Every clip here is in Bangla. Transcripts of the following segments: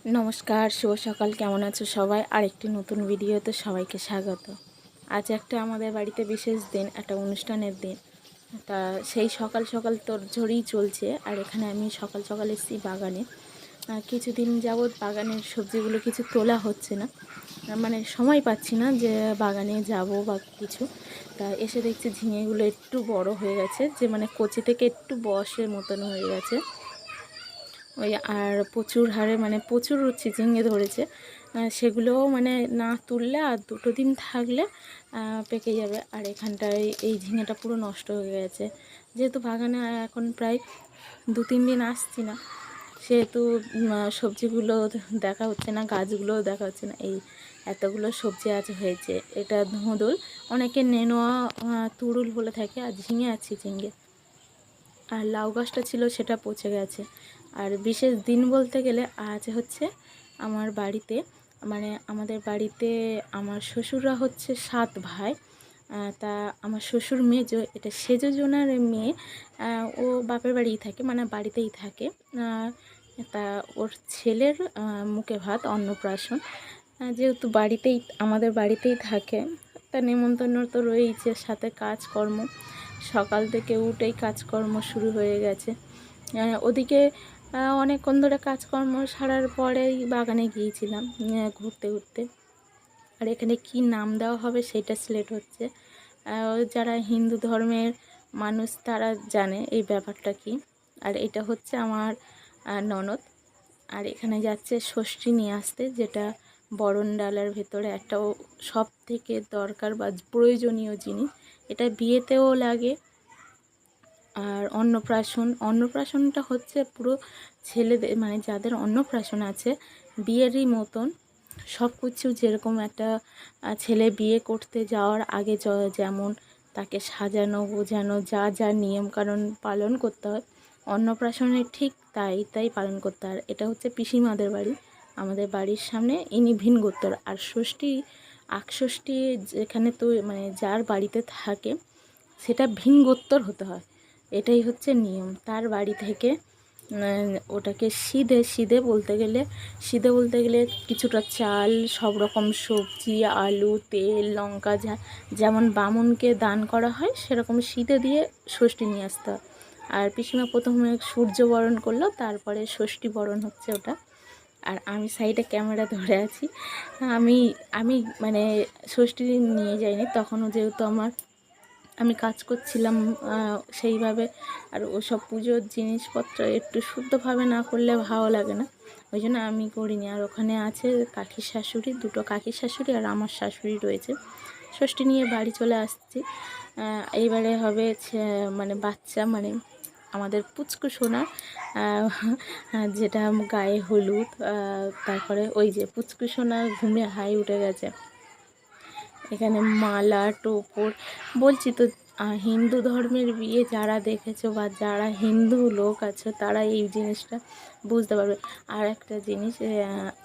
নমস্কার, শুভ সকাল। কেমন আছো সবাই? আরেকটি নতুন ভিডিওতে সবাইকে স্বাগত। আজ একটা আমাদের বাড়িতে বিশেষ দিন, একটা অনুষ্ঠানের দিন। তা সেই সকাল সকাল তোড়জোড়ই চলছে। আর এখানে আমি সকাল সকাল এসেছি বাগানে। কিছুদিন যাবৎ বাগানের সবজিগুলো কিছু তোলা হচ্ছে না, মানে সময় পাচ্ছি না যে বাগানে যাব বা কিছু। তা এসে দেখছি ঝিঙেগুলো একটু বড় হয়ে গেছে, যে মানে কচি থেকে একটু বয়সের মতন হয়ে গেছে। ওই আর প্রচুর হারে মানে প্রচুর চিচিঙ্গে ধরেছে। সেগুলোও মানে না তুললে আর দুটো দিন থাকলে পেকে যাবে। আর এখানটায় এই ঝিঙেটা পুরো নষ্ট হয়ে গেছে, যেহেতু বাগানে এখন প্রায় 2-3 দিন আসছি না, সেহেতু সবজিগুলো দেখা হচ্ছে না, গাছগুলোও দেখা হচ্ছে না। এই এতগুলো সবজি আজ হয়েছে। এটা ধুঁদুল, অনেকে নেনোয়া তুড়ুল বলে থাকে, আর ঝিঙে আর চিচিঙ্গে। আর লাউ গাছটা ছিল সেটা পচে গেছে। আর বিশেষ দিন বলতে গেলে আজ হচ্ছে আমার বাড়িতে, মানে আমাদের বাড়িতে আমার শ্বশুররা হচ্ছে 7 ভাই। তা আমার শ্বশুর মেজো, এটা সেজোজনার মেয়ে। ও বাপের বাড়িই থাকে, মানে বাড়িতেই থাকে। তা ওর ছেলের মুখে ভাত, অন্নপ্রাশন। যেহেতু বাড়িতেই, আমাদের বাড়িতেই থাকে, তা নেমন্তন্ন তো রয়েইছে, সাথে কাজকর্ম। সকাল থেকে উঠেই কাজকর্ম শুরু হয়ে গেছে। ওদিকে অনেকক্ষণ ধরে কাজকর্ম সারার পরেই বাগানে গিয়েছিলাম ঘুরতে ঘুরতে। আর এখানে কি নাম দেওয়া হবে সেটা সিলেক্ট হচ্ছে। যারা হিন্দু ধর্মের মানুষ তারা জানে এই ব্যাপারটা কি। আর এটা হচ্ছে আমার ননদ। আর এখানে যাচ্ছে ষষ্ঠী নিয়ে আসতে, যেটা বরণ ডালার ভেতরে একটা সব থেকে দরকার বা প্রয়োজনীয় জিনিস। এটা বিয়েতেও লাগে। আর অন্নপ্রাশনটা হচ্ছে পুরো ছেলেদের, মানে যাদের অন্নপ্রাশন আছে বিয়েরই মতন সব কিছু। যেরকম একটা ছেলে বিয়ে করতে যাওয়ার আগে যেমন তাকে সাজানো গোছানো যা যা নিয়মকানুন পালন করতে হয়, অন্নপ্রাশনে ঠিক তাই পালন করতে হয়। এটা হচ্ছে পিসিমাদের বাড়ি, আমাদের বাড়ির সামনে, ইনি ভিন গোত্তর। আর আকষষ্ঠী যেখানে তো মানে যার বাড়িতে থাকে সেটা ভিন গোত্তর হতে হয়, এটাই হচ্ছে নিয়ম। তার বাড়ি থেকে ওটাকে সিধে বলতে গেলে কিছুটা চাল, সব রকম সবজি, আলু, তেল, লঙ্কা, যেমন বামুনকে দান করা হয় সেরকম সিধে দিয়ে ষষ্ঠী নিয়ে আসতে হয়। আর পিসিমা প্রথমে সূর্য বরণ করলো, তারপরে ষষ্ঠী বরণ হচ্ছে ওটা। আর আমি সাইডে ক্যামেরা ধরে আছি। আমি আমি মানে ষষ্ঠী নিয়ে যাইনি তখনও, যেহেতু আমি কাজ করছিলাম সেইভাবে। আর ওসব পুজোর জিনিসপত্র একটু শুদ্ধভাবে না করলে ভালো লাগে না, ওই জন্য আমি করিনি। আর ওখানে আছে কাকির শাশুড়ি, দুটো কাকির শাশুড়ি আর আমার শাশুড়ি রয়েছে। ষষ্ঠী নিয়ে বাড়ি চলে আসছি। এইবারে হবে মানে বাচ্চা, মানে আমাদের পুচকু সোনা, যেটা গায়ে হলুদ। তারপরে ওই যে পুচকু সোনা ঘুমে হাই উঠে গেছে। এখানে মালা, টোপর, বলছি তো হিন্দু ধর্মের বিয়ে যারা দেখেছো বা যারা হিন্দু লোক আছে তারা এই জিনিসটা বুঝতে পারবে। আর একটা জিনিস,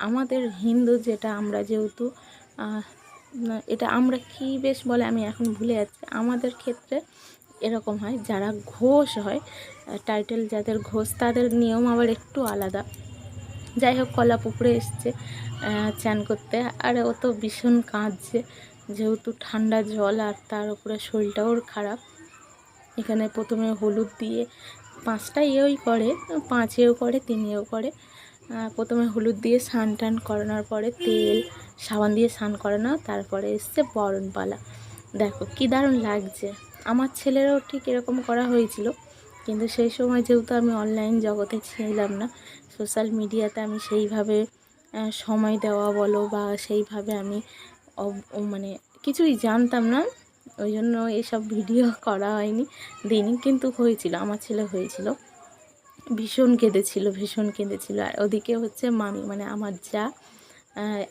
আমাদের হিন্দু যেটা, আমরা যেহেতু এটা আমরা কি বেশ বলে আমি এখন ভুলে যাচ্ছি, আমাদের ক্ষেত্রে এরকম হয় যারা ঘোষ হয়, টাইটেল যাদের ঘোষ, তাদের নিয়ম আবার একটু আলাদা। যাই হোক, কলা পুকুরে এসছে চান করতে। আর ও তো ভীষণ কাঁদছে, যেহেতু ঠান্ডা জল আর তার উপরে শরীরটাও ওর খারাপ। এখানে প্রথমে হলুদ দিয়ে 5টা ইয়েই করে, 5এও করে 3এও করে। প্রথমে হলুদ দিয়ে স্নান টান করানোর পরে তেল সাবান দিয়ে স্নান করানো, তারপরে এসছে বরণপালা। দেখো কি দারুণ লাগছে। আমার ছেলেরও ঠিক এরকম করা হয়েছিল, কিন্তু সেই সময় যেহেতু আমি অনলাইন জগতে ছিলাম না, সোশ্যাল মিডিয়াতে আমি সেইভাবে সময় দেওয়া বলো বা সেইভাবে আমি মানে কিছুই জানতাম না, ওই জন্য এইসব ভিডিও করা হয়নি, দিনই। কিন্তু হয়েছিল, আমার ছেলে হয়েছিল, ভীষণ কেঁদেছিল। আর ওদিকে হচ্ছে মামি, মানে আমার যা,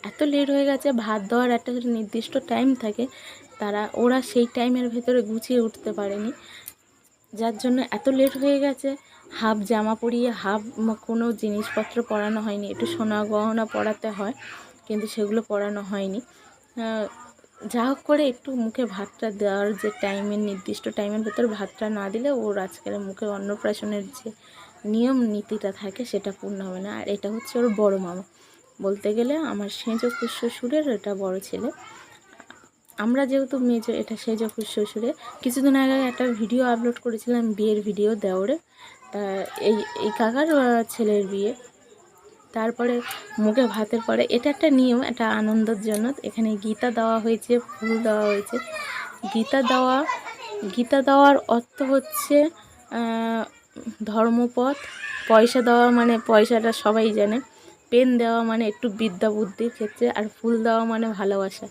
এত লেট হয়ে গেছে। ভাত দেওয়ার একটা নির্দিষ্ট টাইম থাকে, ওরা সেই টাইমের ভেতরে গুছিয়ে উঠতে পারেনি, যার জন্য এত লেট হয়ে গেছে। হাফ জামা পরিয়ে হাফ কোনো জিনিসপত্র পরানো হয়নি। একটু সোনা গহনা পরাতে হয়, কিন্তু সেগুলো পরানো হয়নি। যা হোক করে একটু মুখে ভাতটা দেওয়ার যে টাইমের, নির্দিষ্ট টাইমের ভেতর ভাতটা না দিলে ওর আজকের মুখে অন্নপ্রাশনের যে নিয়ম নীতিটা থাকে সেটা পূর্ণ হবে না। আর এটা হচ্ছে ওর বড় মামা, বলতে গেলে আমার সেজ শ্বশুরের এটা বড় ছেলে। আমরা যেহেতু মেজো, এটা সেজ শ্বশুরে। কিছুদিন আগে একটা ভিডিও আপলোড করেছিলাম, বিয়ের ভিডিও দেওরে। তা এই কাকার ছেলের বিয়ে। তারপরে মুখে ভাতের পরে এটা একটা নিয়ম, এটা আনন্দের জন্য এখানে গীতা দেওয়া হয়েছে, ফুল দেওয়া হয়েছে। গীতা দেওয়ার অর্থ হচ্ছে ধর্মপথ। পয়সা দেওয়া মানে পয়সাটা সবাই জানে। পেন দেওয়া মানে একটু বিদ্যা বুদ্ধির ক্ষেত্রে। আর ফুল দেওয়া মানে ভালোবাসা।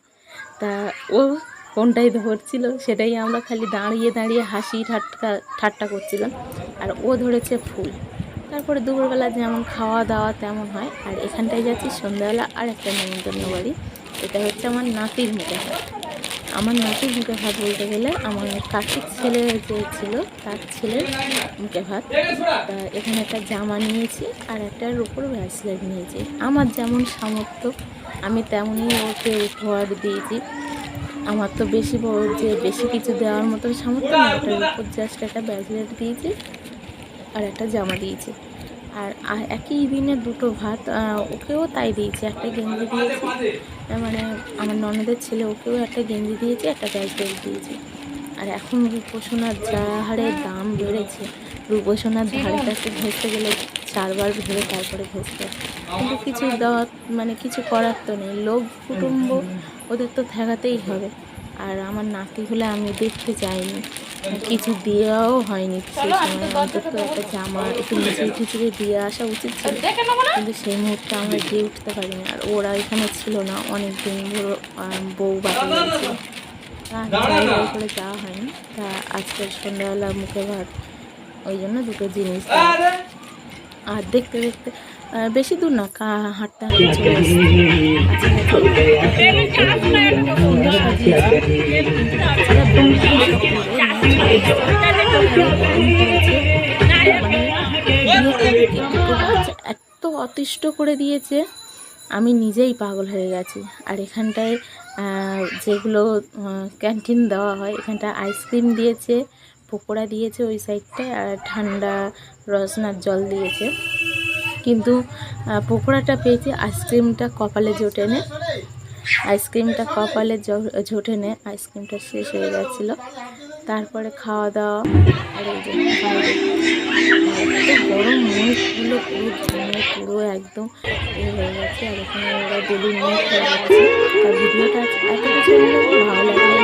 তা ও কোনটাই ধরছিল, সেটাই আমরা খালি দাঁড়িয়ে দাঁড়িয়ে হাসি ঠাট্টা করছিলাম। আর ও ধরেছে ফুল। তারপরে দুপুরবেলা যেমন খাওয়া দাওয়া তেমন হয়। আর এখানটায় যাচ্ছি সন্ধ্যাবেলা আর একটা নেমন্তন্ন বাড়ি। এটা হচ্ছে আমার নাতির মুখে ভাত। আমার নাতির মুখে ভাত বলতে গেলে আমার কাকির ছেলে যে ছিল তার ছেলের মুখে ভাত। তা এখানে একটা জামা নিয়েছি আর একটার উপর ব্রেসলেট নিয়েছি। আমার যেমন সামর্থ্য আমি তেমনই ওকে উপহার দিয়েছি। আমার তো বেশি কিছু দেওয়ার মতন সামর্থ্য না, এটার উপর জাস্ট একটা ব্রেসলেট দিয়েছি আর একটা জামা দিয়েছি। আর একই দিনে দুটো ভাত ওকেও তাই দিয়েছি। একটা গেঞ্জি দিয়েছি, মানে আমার ননদের ছেলে, ওকেও একটা গেঞ্জি দিয়েছি, একটা ব্রেসলেট দিয়েছি। আর এখন রূপসোনার যা হারে দাম বেড়েছে, রূপসোনার ধারে কাছে ঘেঁচতে গেলে 4 বার ভেবে তারপরে ঘেঁচতে হয়। কিন্তু কিছু দেওয়ার মানে কিছু করার তো নেই, লোক কুটুম্ব ওদের তো ঠেকাতেই হবে। আর আমার নাতি হলে আমি দেখতে চাইনি, কিছু দেওয়াও হয়নি সেই সময়। অন্তত একটা জামা একটু মিছিল টিচিয়ে দিয়ে আসা উচিত ছিল, কিন্তু সেই মুহূর্তে আমরা দিয়ে উঠতে পারিনি। আর ওরা এখানে ছিল না, অনেক দিন ধরে বউ বাড়ি গিয়েছিল, জায়গায় করে যাওয়া হয়নি। তা আজকের সন্ধ্যাবেলা মুখে ভাত, ওই জন্য দুটো জিনিস। আর দেখতে দেখতে বেশি দূর না, হাঁটতে হাঁটতে চলে এত অতিষ্ঠ করে দিয়েছে, আমি নিজেই পাগল হয়ে গেছি। আর এখানটায় যেগুলো ক্যান্টিন দেওয়া হয়, এখানটায় আইসক্রিম দিয়েছে, পকোড়া দিয়েছে ওই সাইডটায়, আর ঠান্ডা রসনার জল দিয়েছে। কিন্তু পকোড়াটা পেয়েছি, আইসক্রিমটা কপালে জোটে নে, আইসক্রিমটা শেষ হয়ে যাচ্ছিলো। তারপরে খাওয়া দাওয়া। আর এই যে গরম মুখগুলো পুরো একদম হয়ে গেছে। আর এখানে ওরা ডেলি নিয়ে খেয়ে যাচ্ছে। আর ভিডিওটা এত কিছু ভালো লাগলে